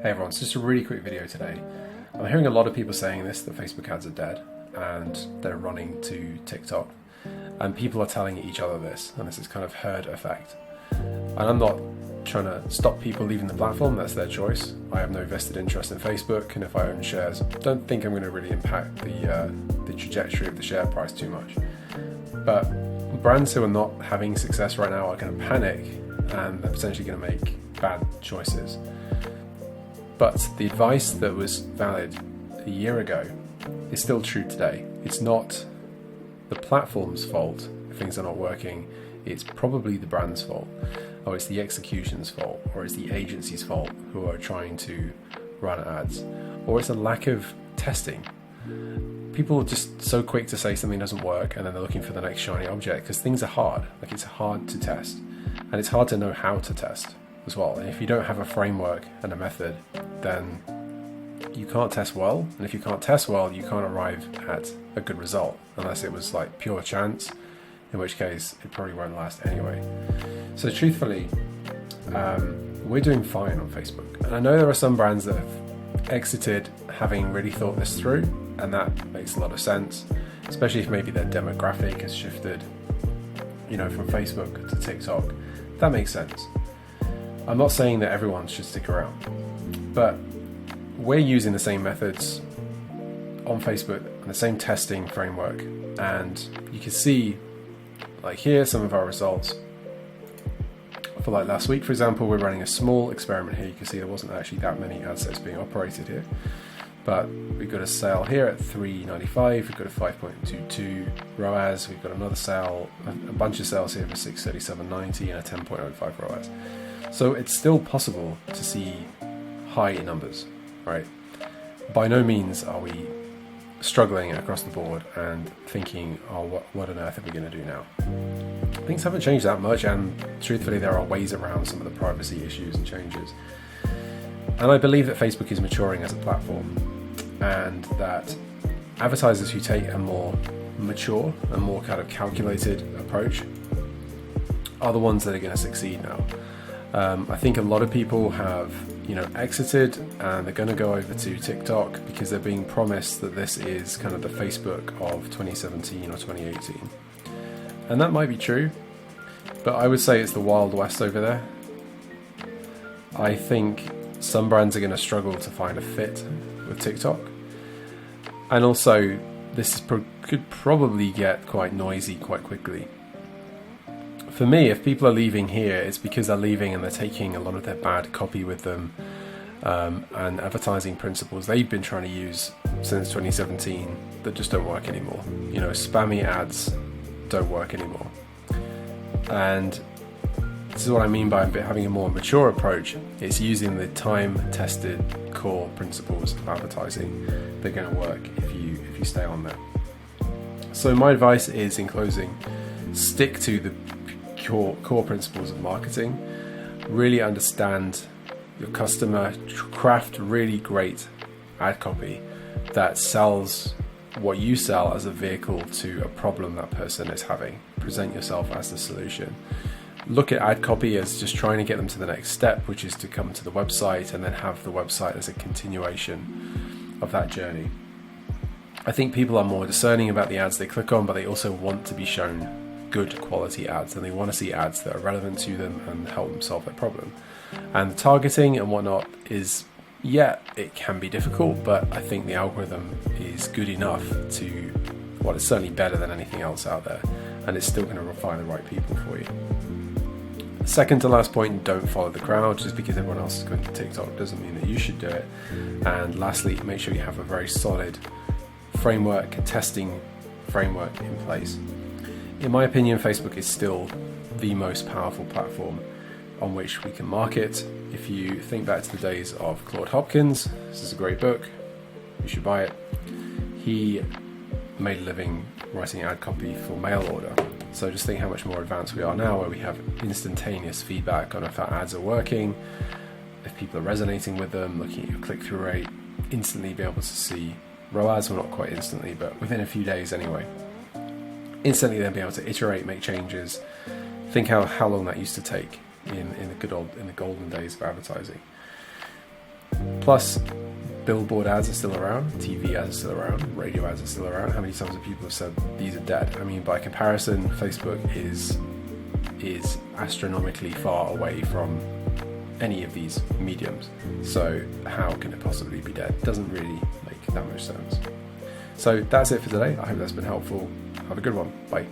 Hey everyone, it's just a really quick video today. I'm hearing a lot of people saying this, that Facebook ads are dead and they're running to TikTok, and people are telling each other this, and this is kind of herd effect. And I'm not trying to stop people leaving the platform, that's their choice. I have no vested interest in Facebook, and if I own shares, don't think I'm going to really impact the trajectory of the share price too much. But brands who are not having success right now are going to panic and they're potentially going to make bad choices. But the advice that was valid a year ago is still true today. It's not the platform's fault if things are not working. It's probably the brand's fault, or it's the execution's fault, or it's the agency's fault who are trying to run ads, or it's a lack of testing. People are just so quick to say something doesn't work and then they're looking for the next shiny object, because things are hard. Like, it's hard to test, and it's hard to know how to test as well. And if you don't have a framework and a method, then you can't test well. And if you can't test well, you can't arrive at a good result, unless it was like pure chance, in which case it probably won't last anyway. So truthfully, we're doing fine on Facebook. And I know there are some brands that have exited having really thought this through, and that makes a lot of sense, especially if maybe their demographic has shifted, from Facebook to TikTok. That makes sense. I'm not saying that everyone should stick around, but we're using the same methods on Facebook and the same testing framework, and you can see, like here, some of our results. For like last week, for example, we're running a small experiment here. You can see there wasn't actually that many ad sets being operated here, but we've got a sale here at $3.95, we've got a 5.22 ROAS, we've got another sale, a bunch of sales here for $637.90 and a 10.05 ROAS. So it's still possible to see high numbers, right? By no means are we struggling across the board and thinking, oh, what on earth are we going to do now? Things haven't changed that much, and truthfully there are ways around some of the privacy issues and changes. And I believe that Facebook is maturing as a platform, and that advertisers who take a more mature and more kind of calculated approach are the ones that are going to succeed now. I think a lot of people have exited, and they're going to go over to TikTok because they're being promised that this is kind of the Facebook of 2017 or 2018. And that might be true, but I would say it's the Wild West over there. I think some brands are going to struggle to find a fit with TikTok. And also, this could probably get quite noisy quite quickly. For me, if people are leaving here, it's because they're leaving and they're taking a lot of their bad copy with them, and advertising principles they've been trying to use since 2017 that just don't work anymore. Spammy ads don't work anymore. And this is what I mean by having a more mature approach. It's using the time-tested core principles of advertising that are going to work if you stay on there. So my advice is, in closing, stick to the core principles of marketing. Really understand your customer, craft really great ad copy that sells what you sell as a vehicle to a problem that person is having. Present yourself as the solution. Look at ad copy as just trying to get them to the next step, which is to come to the website, and then have the website as a continuation of that journey. I think people are more discerning about the ads they click on, but they also want to be shown good quality ads, and they want to see ads that are relevant to them and help them solve their problem. And the targeting and whatnot is, it can be difficult, but I think the algorithm is good enough to, it's certainly better than anything else out there, and it's still going to refine the right people for you. Second to last point, don't follow the crowd. Just because everyone else is going to TikTok doesn't mean that you should do it. And lastly, make sure you have a very solid framework, testing framework in place. In my opinion, Facebook is still the most powerful platform on which we can market. If you think back to the days of Claude Hopkins, this is a great book, you should buy it. He made a living writing ad copy for mail order. So just think how much more advanced we are now, where we have instantaneous feedback on if our ads are working, if people are resonating with them, looking at your click-through rate, instantly be able to see ROAS, well, not quite instantly, but within a few days anyway. Instantly then be able to iterate, make changes. Think how long that used to take in the golden days of advertising. Plus, billboard ads are still around, TV ads are still around, radio ads are still around. How many times have people said these are dead? I mean, by comparison, Facebook is astronomically far away from any of these mediums. So how can it possibly be dead? Doesn't really make that much sense. So that's it for today. I hope that's been helpful. Have a good one. Bye.